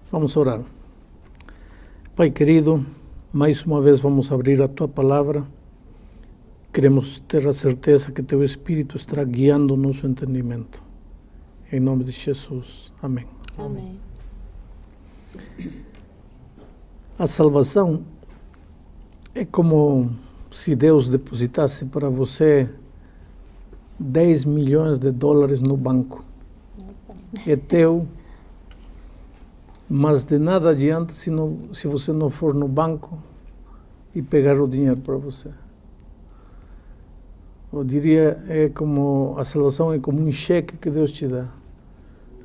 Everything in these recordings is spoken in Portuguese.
Vamos orar. Pai querido, mais uma vez vamos abrir a Tua Palavra. Queremos ter a certeza que Teu Espírito estará guiando o nosso entendimento. Em nome de Jesus. Amém. Amém. A salvação é como se Deus depositasse para você 10 milhões de dólares no banco. É teu, mas de nada adianta se você não for no banco e pegar o dinheiro para você. Eu diria, a salvação é como um cheque que Deus te dá.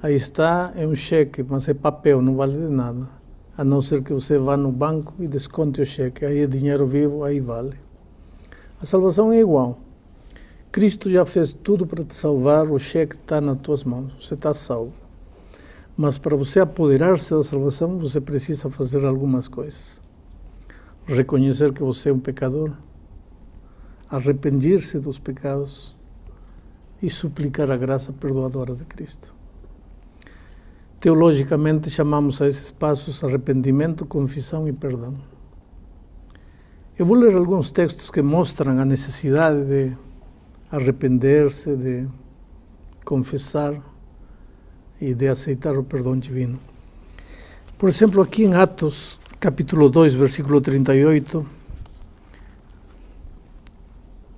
Aí está, é um cheque, mas é papel, não vale de nada. A não ser que você vá no banco e desconte o cheque. Aí é dinheiro vivo, aí vale. A salvação é igual. Cristo já fez tudo para te salvar, o cheque está nas tuas mãos, você está salvo. Mas para você apoderar-se da salvação, você precisa fazer algumas coisas. Reconhecer que você é um pecador, arrepender-se dos pecados e suplicar a graça perdoadora de Cristo. Teologicamente chamamos a esses passos arrependimento, confissão e perdão. Eu vou ler alguns textos que mostram a necessidade de arrepender-se, de confessar e de aceitar o perdão divino. Por exemplo, aqui em Atos, capítulo 2, versículo 38,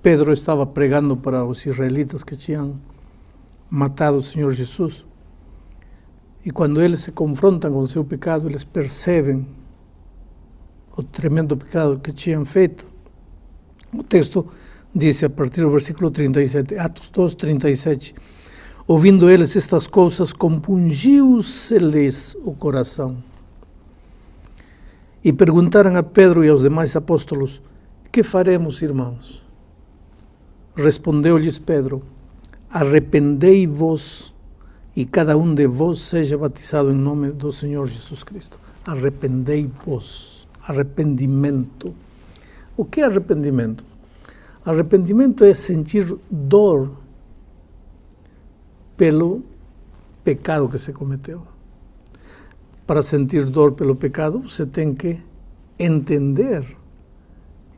Pedro estava pregando para os israelitas que tinham matado o Senhor Jesus. E quando eles se confrontam com o seu pecado, eles percebem o tremendo pecado que tinham feito. O texto diz, a partir do versículo 37, Atos 2, 37, ouvindo eles estas coisas, compungiu-se-lhes o coração. E perguntaram a Pedro e aos demais apóstolos, que faremos, irmãos? Respondeu-lhes Pedro, arrependei-vos e cada um de vós seja batizado em nome do Senhor Jesus Cristo. Arrependei-vos, arrependimento. O que é arrependimento? Arrependimento é sentir dor pelo pecado que se cometeu. Para sentir dor pelo pecado, você tem que entender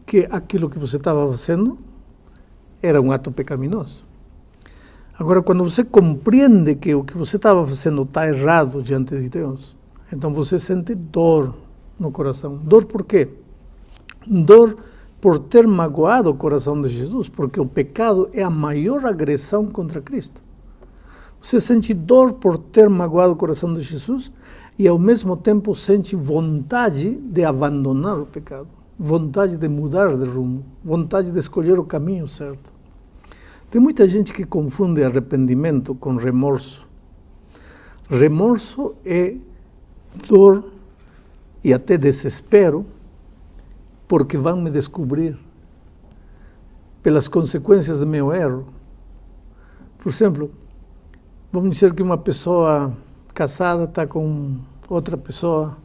que aquilo que você estava fazendo era um ato pecaminoso. Agora, quando você compreende que o que você estava fazendo está errado diante de Deus, então você sente dor no coração. Dor por quê? Dor por ter magoado o coração de Jesus, porque o pecado é a maior agressão contra Cristo. Você sente dor por ter magoado o coração de Jesus e, ao mesmo tempo, sente vontade de abandonar o pecado, vontade de mudar de rumo, vontade de escolher o caminho certo. Tem muita gente que confunde arrependimento com remorso. Remorso é dor e até desespero, porque vão me descobrir pelas consequências do meu erro. Por exemplo, vamos dizer que uma pessoa casada está com outra pessoa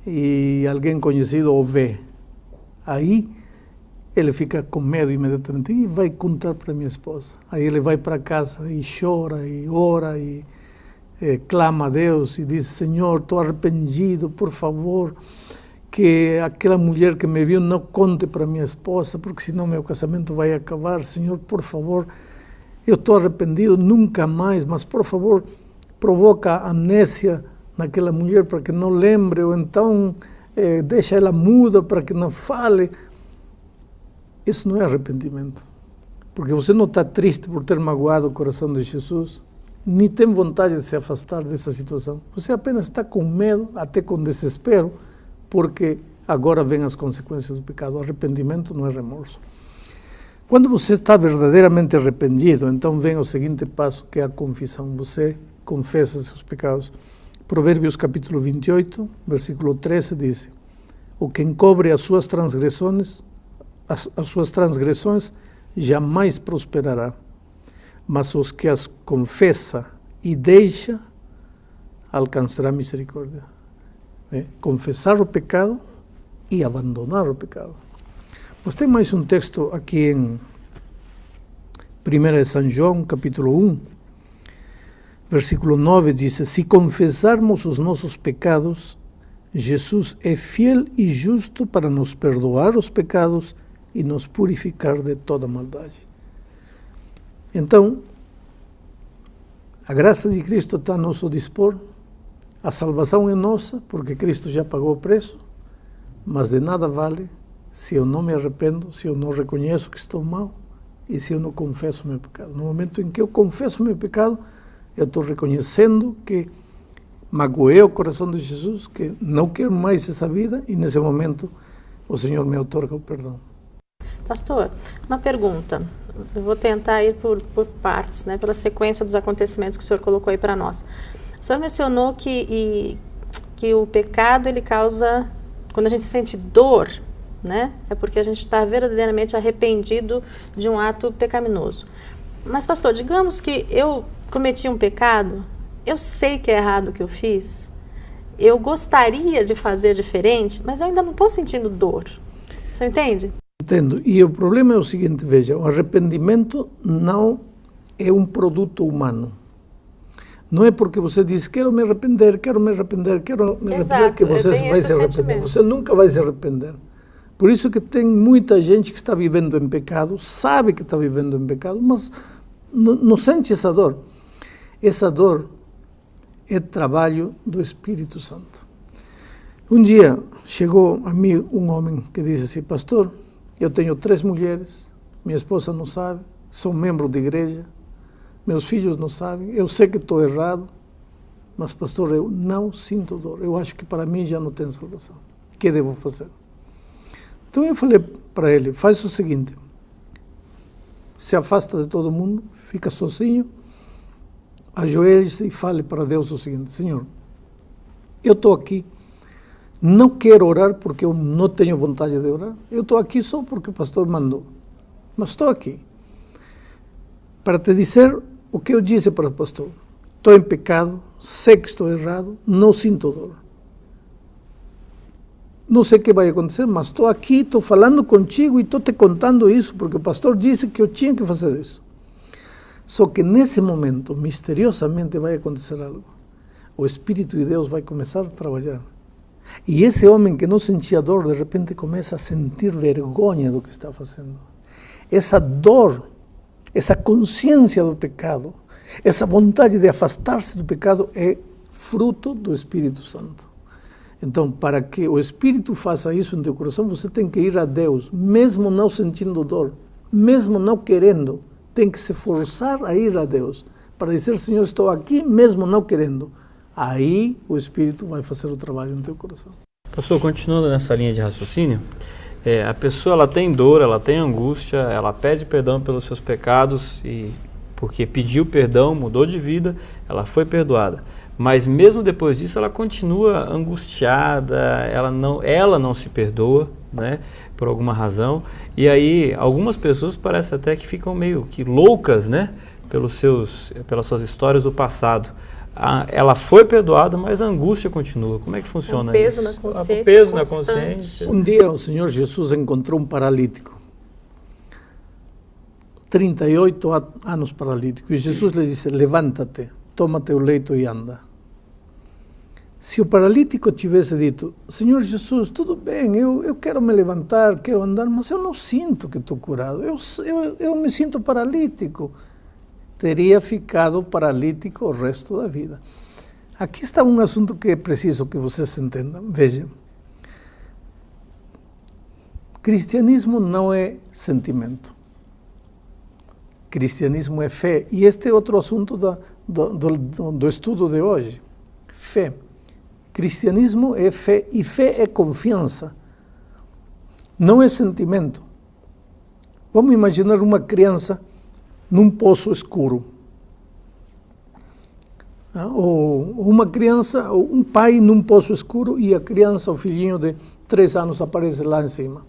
e alguém conhecido o vê. Aí ele fica com medo imediatamente e vai contar para minha esposa. Aí ele vai para casa e chora e ora e clama a Deus e diz, Senhor, estou arrependido, por favor, que aquela mulher que me viu não conte para minha esposa, porque senão meu casamento vai acabar. Senhor, por favor, eu estou arrependido, nunca mais, mas por favor, provoca amnésia naquela mulher para que não lembre, ou então deixa ela muda para que não fale. Isso não é arrependimento, porque você não está triste por ter magoado o coração de Jesus, nem tem vontade de se afastar dessa situação. Você apenas está com medo, até com desespero, porque agora vêm as consequências do pecado. Arrependimento não é remorso. Quando você está verdadeiramente arrependido, então vem o seguinte passo, que é a confissão. Você confessa seus pecados. Provérbios capítulo 28, versículo 13 diz, o que encobre as suas transgressões jamais prosperará, mas os que as confessa e deixa alcançará misericórdia. Confessar o pecado e abandonar o pecado. Mas tem mais um texto aqui em 1 São João, capítulo 1, Versículo 9 diz: se confessarmos os nossos pecados, Jesus é fiel e justo para nos perdoar os pecados e nos purificar de toda maldade. Então, a graça de Cristo está a nosso dispor, a salvação é nossa, porque Cristo já pagou o preço, mas de nada vale se eu não me arrependo, se eu não reconheço que estou mal e se eu não confesso meu pecado. No momento em que eu confesso meu pecado, eu estou reconhecendo que magoei o coração de Jesus, que não quero mais essa vida, e nesse momento o Senhor me outorga o perdão. Pastor, uma pergunta. Eu vou tentar ir por partes, né, pela sequência dos acontecimentos que o senhor colocou aí para nós. O senhor mencionou que o pecado, ele causa, quando a gente sente dor, né, é porque a gente está verdadeiramente arrependido de um ato pecaminoso. Mas, pastor, digamos que eu cometi um pecado, eu sei que é errado o que eu fiz, eu gostaria de fazer diferente, mas eu ainda não estou sentindo dor. Você entende? Entendo. E o problema é o seguinte, veja, o arrependimento não é um produto humano. Não é porque você diz, quero me arrepender, que você vai se arrepender. Você nunca vai se arrepender. Por isso que tem muita gente que está vivendo em pecado, sabe que está vivendo em pecado, mas não sente essa dor. Essa dor é trabalho do Espírito Santo. Um dia chegou a mim um homem que disse assim, pastor, eu tenho 3 mulheres, minha esposa não sabe, sou membro de igreja, meus filhos não sabem, eu sei que estou errado, mas pastor, eu não sinto dor, eu acho que para mim já não tem salvação. O que devo fazer? Então eu falei para ele, faz o seguinte, se afasta de todo mundo, fica sozinho, ajoelhe-se e fale para Deus o seguinte, Senhor, eu estou aqui, não quero orar porque eu não tenho vontade de orar, eu estou aqui só porque o pastor mandou, mas estou aqui para te dizer o que eu disse para o pastor, estou em pecado, sei que estou errado, não sinto dor. Não sei o que vai acontecer, mas estou aqui, estou falando contigo e estou te contando isso, porque o pastor disse que eu tinha que fazer isso. Só que nesse momento, misteriosamente, vai acontecer algo. O Espírito de Deus vai começar a trabalhar. E esse homem que não sentia dor, de repente começa a sentir vergonha do que está fazendo. Essa dor, essa consciência do pecado, essa vontade de afastar-se do pecado é fruto do Espírito Santo. Então, para que o Espírito faça isso em teu coração, você tem que ir a Deus, mesmo não sentindo dor, mesmo não querendo, tem que se forçar a ir a Deus, para dizer, Senhor, estou aqui, mesmo não querendo. Aí o Espírito vai fazer o trabalho no teu coração. Pastor, continuando nessa linha de raciocínio, a pessoa ela tem dor, ela tem angústia, ela pede perdão pelos seus pecados, e porque pediu perdão, mudou de vida, ela foi perdoada. Mas mesmo depois disso, ela continua angustiada, ela não se perdoa, né, por alguma razão. E aí, algumas pessoas parecem até que ficam meio que loucas, né, pelas suas histórias do passado. Ela foi perdoada, mas a angústia continua. Como é que funciona isso? Na consciência, o peso na consciência. Um dia o Senhor Jesus encontrou um paralítico. 38 anos paralítico. E Jesus lhe disse, levanta-te, toma teu leito e anda. Se o paralítico tivesse dito, Senhor Jesus, tudo bem, eu quero me levantar, quero andar, mas eu não sinto que estou curado, eu me sinto paralítico, teria ficado paralítico o resto da vida. Aqui está um assunto que é preciso que vocês entendam. Vejam, cristianismo não é sentimento. Cristianismo é fé. E este é outro assunto do estudo de hoje. Fé. Cristianismo é fé, e fé é confiança. Não é sentimento. Vamos imaginar uma criança num poço escuro. Ou uma criança, ou um pai num poço escuro, e a criança, o filhinho de 3 anos, aparece lá em cima.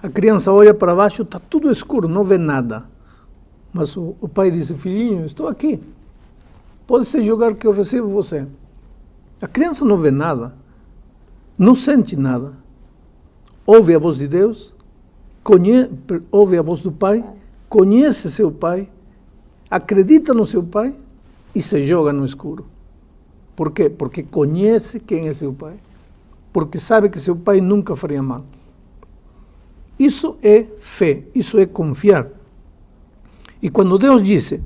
A criança olha para baixo, está tudo escuro, não vê nada. Mas o pai diz, filhinho, estou aqui. Pode se jogar que eu recebo você. A criança não vê nada, não sente nada. Ouve a voz de Deus, ouve a voz do pai, conhece seu pai, acredita no seu pai, e se joga no escuro. Por quê? Porque conhece quem é seu pai. Porque sabe que seu pai nunca faria mal. Isso é fé, isso é confiar. E quando Deus disse,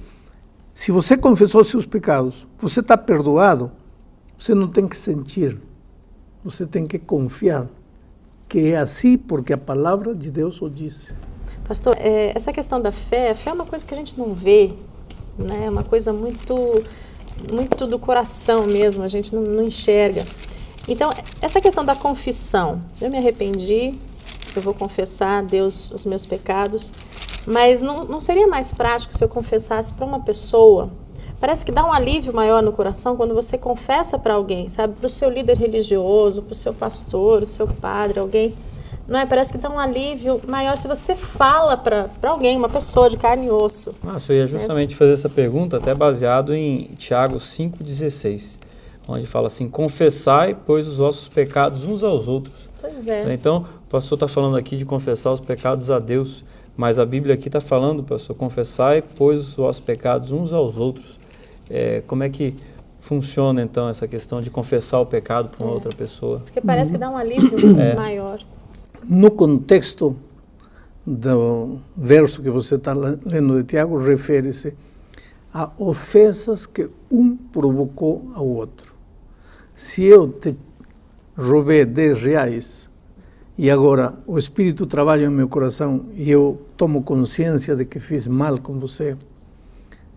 se você confessou seus pecados, você está perdoado, você não tem que sentir, você tem que confiar, que é assim porque a palavra de Deus o disse. Pastor, essa questão da fé, a fé é uma coisa que a gente não vê, né? É uma coisa muito do coração mesmo, a gente não enxerga. Então, essa questão da confissão, eu me arrependi, eu vou confessar a Deus os meus pecados, mas não seria mais prático se eu confessasse para uma pessoa? Parece que dá um alívio maior no coração quando você confessa para alguém, sabe? Para o seu líder religioso, para o seu pastor, o seu padre, alguém. Não é? Parece que dá um alívio maior se você fala para alguém, uma pessoa de carne e osso. Nossa, eu ia justamente fazer essa pergunta, até baseado em Tiago 5,16, onde fala assim, confessai, pois, os vossos pecados uns aos outros. Pois é. Então, o pastor está falando aqui de confessar os pecados a Deus, mas a Bíblia aqui está falando, pastor, confessai, pois, os vossos pecados uns aos outros. Como é que funciona, então, essa questão de confessar o pecado para uma outra pessoa? Porque parece que dá um alívio maior. No contexto do verso que você está lendo de Tiago, refere-se a ofensas que um provocou ao outro. Se eu te roubei 10 reais e agora o Espírito trabalha no meu coração e eu tomo consciência de que fiz mal com você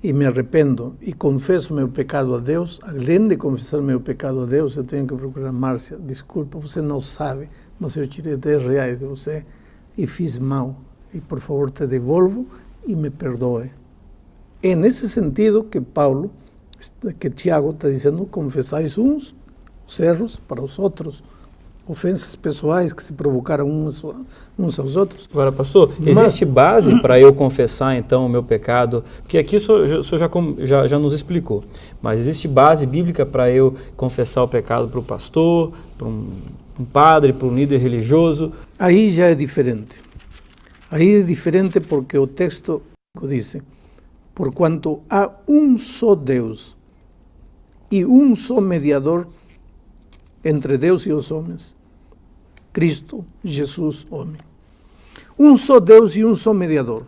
e me arrependo e confesso meu pecado a Deus, além de confessar meu pecado a Deus, eu tenho que procurar, Márcia, desculpa, você não sabe, mas eu tirei 10 reais de você e fiz mal, e por favor te devolvo e me perdoe. É nesse sentido que Tiago está dizendo, confessais uns os erros para os outros, ofensas pessoais que se provocaram uns aos outros. Agora, pastor, existe base para eu confessar, então, o meu pecado? Porque aqui o senhor já nos explicou, mas existe base bíblica para eu confessar o pecado para o pastor, para um padre, para um líder religioso? Aí já é diferente. Aí é diferente porque o texto diz, porquanto há um só Deus e um só mediador entre Deus e os homens, Cristo Jesus, homem. Um só Deus e um só mediador,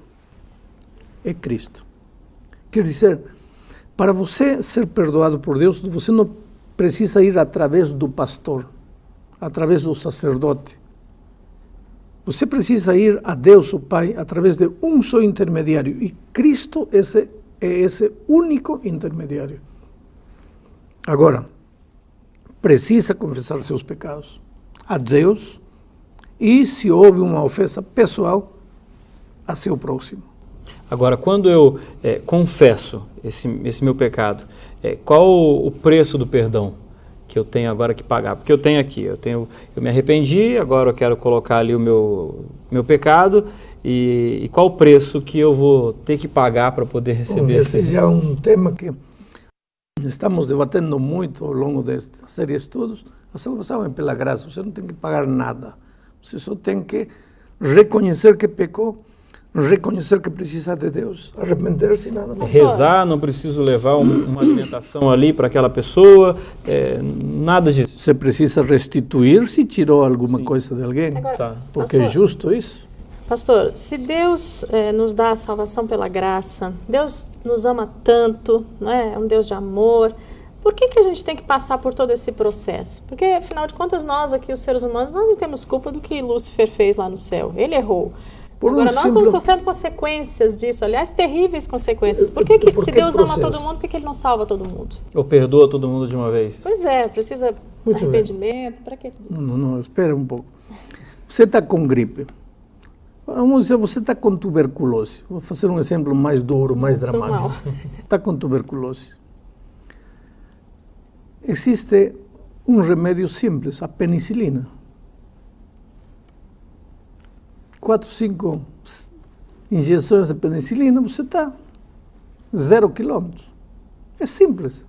é Cristo. Quer dizer, para você ser perdoado por Deus, você não precisa ir através do pastor, através do sacerdote. Você precisa ir a Deus, o Pai, através de um só intermediário. E Cristo é esse único intermediário. Agora, precisa confessar seus pecados a Deus e, se houve uma ofensa pessoal, a seu próximo. Agora, quando eu confesso esse meu pecado, qual o preço do perdão que eu tenho agora que pagar? Porque eu tenho aqui, eu me arrependi, agora eu quero colocar ali o meu pecado, e qual o preço que eu vou ter que pagar para poder receber? Esse já é um tema que estamos debatendo muito ao longo desta série de estudos. A salvação é pela graça, você não tem que pagar nada. Você só tem que reconhecer que pecou, reconhecer que precisa de Deus, arrepender-se e nada mais. Rezar, não preciso levar uma alimentação ali para aquela pessoa, nada disso. Você precisa restituir se tirou alguma coisa de alguém, Agora, porque pastor, é justo isso. Pastor, se Deus nos dá a salvação pela graça, Deus nos ama tanto, não é? É um Deus de amor, por que a gente tem que passar por todo esse processo? Porque, afinal de contas, nós aqui, os seres humanos, nós não temos culpa do que Lúcifer fez lá no céu. Ele errou. Agora, nós estamos sofrendo consequências disso, aliás, terríveis consequências. Por que se Deus ama todo mundo, por que Ele não salva todo mundo? Ou perdoa todo mundo de uma vez? Pois é, precisa de arrependimento, para que tudo isso? Não, espera um pouco. Você está com gripe. Vamos dizer, você está com tuberculose. Vou fazer um exemplo mais duro, mais dramático. Está com tuberculose. Existe um remédio simples, a penicilina. 4, 5 injeções de penicilina, você está 0 quilômetros. É simples.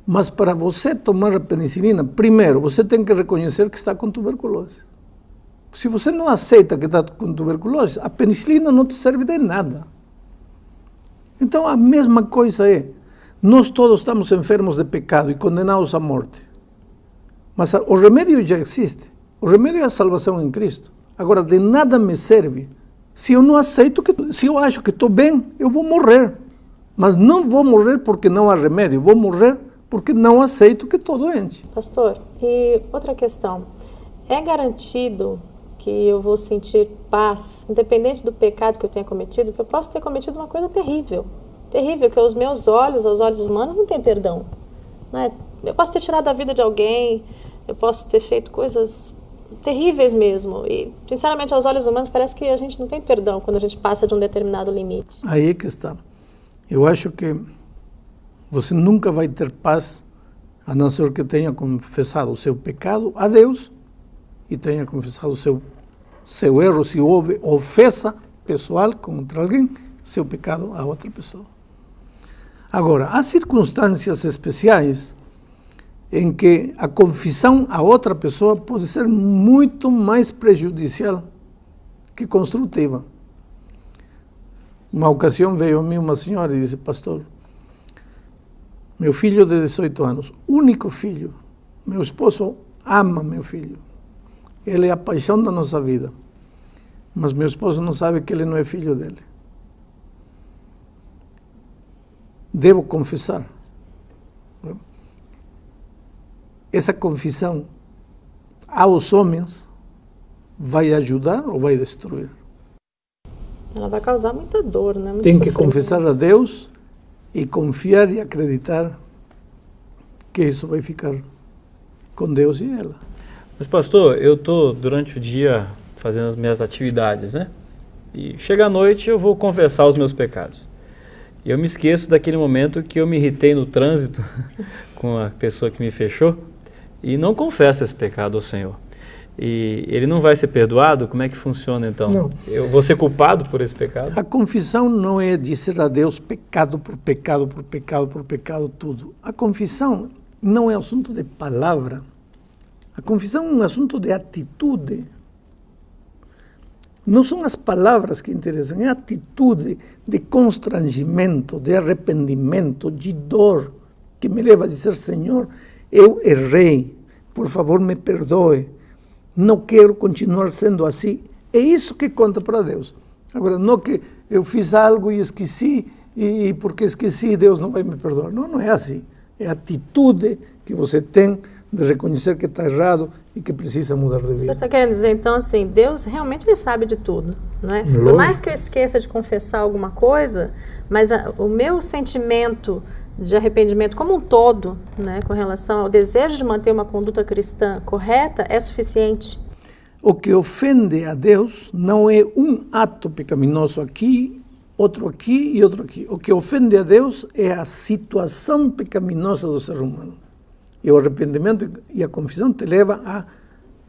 Mas para você tomar a penicilina, primeiro, você tem que reconhecer que está com tuberculose. Se você não aceita que está com tuberculose, a penicilina não te serve de nada. Então, a mesma coisa é, Nós todos estamos enfermos de pecado e condenados à morte. Mas o remédio já existe. O remédio é a salvação em Cristo. Agora, de nada me serve se eu não aceito se eu acho que estou bem, eu vou morrer. Mas não vou morrer porque não há remédio. Vou morrer porque não aceito que estou doente. Pastor, e outra questão. É garantido que eu vou sentir paz, independente do pecado que eu tenha cometido, que eu posso ter cometido uma coisa terrível. Terrível, que aos meus olhos, aos olhos humanos, não tem perdão. Não é? Eu posso ter tirado a vida de alguém, eu posso ter feito coisas terríveis mesmo. E, sinceramente, aos olhos humanos, parece que a gente não tem perdão quando a gente passa de um determinado limite. Aí é que está. Eu acho que você nunca vai ter paz a não ser que tenha confessado o seu pecado a Deus e tenha confessado o seu erro, se houve ofensa pessoal contra alguém, seu pecado a outra pessoa. Agora, há circunstâncias especiais em que a confissão a outra pessoa pode ser muito mais prejudicial que construtiva. Uma ocasião veio a mim uma senhora e disse: pastor, meu filho de 18 anos, único filho, meu esposo ama meu filho, ele é a paixão da nossa vida, mas meu esposo não sabe que ele não é filho dele. Devo confessar. Essa confissão aos homens vai ajudar ou vai destruir? Ela vai causar muita dor, né? Muito Tem que sofrimento. confessar a Deus e confiar e acreditar que isso vai ficar com Deus e ela. Mas pastor, eu estou durante o dia fazendo as minhas atividades, né? E chega à noite eu vou confessar os meus pecados. E eu me esqueço daquele momento que eu me irritei no trânsito com a pessoa que me fechou e não confesso esse pecado ao Senhor. E ele não vai ser perdoado? Como é que funciona então? Não. Eu vou ser culpado por esse pecado? A confissão não é dizer a Deus pecado por pecado, por pecado, por pecado, tudo. A confissão não é assunto de palavra. A confissão é um assunto de atitude. Não são as palavras que interessam, é a atitude de constrangimento, de arrependimento, de dor, que me leva a dizer: Senhor, eu errei, por favor me perdoe, não quero continuar sendo assim. É isso que conta para Deus. Agora, não que eu fiz algo e esqueci, e porque esqueci Deus não vai me perdoar. Não, não é assim. É a atitude que você tem de reconhecer que está errado e que precisa mudar de O senhor vida. está querendo dizer, então, assim, Deus realmente ele sabe de tudo, não é? Lógico. Por mais que eu esqueça de confessar alguma coisa, mas o meu sentimento de arrependimento como um todo, né, com relação ao desejo de manter uma conduta cristã correta, é suficiente. O que ofende a Deus não é um ato pecaminoso aqui, outro aqui e outro aqui. O que ofende a Deus é a situação pecaminosa do ser humano. E o arrependimento e a confissão te leva a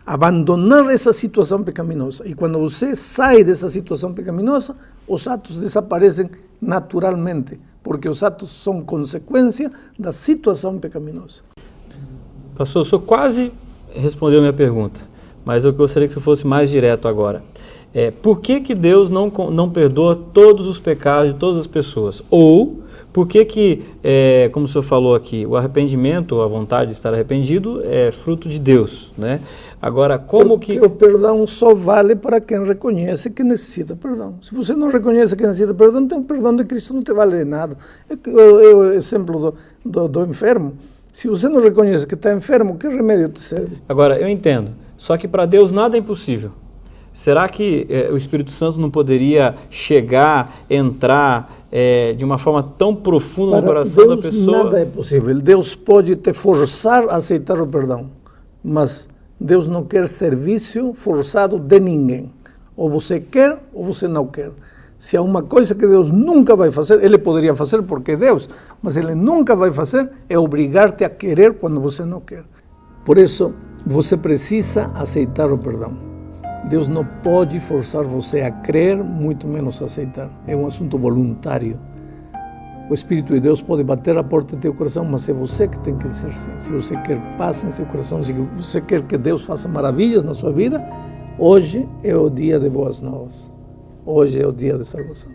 abandonar essa situação pecaminosa. E quando você sai dessa situação pecaminosa, os atos desaparecem naturalmente, porque os atos são consequência da situação pecaminosa. Pastor, o senhor quase respondeu a minha pergunta, mas eu gostaria que você fosse mais direto agora. Por que Deus não perdoa todos os pecados de todas as pessoas? Ou por que, como o senhor falou aqui, o arrependimento, a vontade de estar arrependido é fruto de Deus, né? Agora, como porque que... o perdão só vale para quem reconhece que necessita perdão. Se você não reconhece que necessita perdão, então o perdão de Cristo não te vale de nada. É o exemplo do enfermo. Se você não reconhece que está enfermo, que remédio te serve? Agora, eu entendo. Só que para Deus nada é impossível. Será que o Espírito Santo não poderia chegar, entrar de uma forma tão profunda no coração da pessoa? Nada é possível. Deus pode te forçar a aceitar o perdão, mas Deus não quer serviço forçado de ninguém. Ou você quer ou você não quer. Se há uma coisa que Deus nunca vai fazer, Ele poderia fazer porque é Deus, mas Ele nunca vai fazer é obrigar-te a querer quando você não quer. Por isso, você precisa aceitar o perdão. Deus não pode forçar você a crer, muito menos a aceitar. É um assunto voluntário. O Espírito de Deus pode bater a porta do teu coração, mas é você que tem que dizer sim. Se você quer paz em seu coração, se você quer que Deus faça maravilhas na sua vida, hoje é o dia de boas novas. Hoje é o dia de salvação.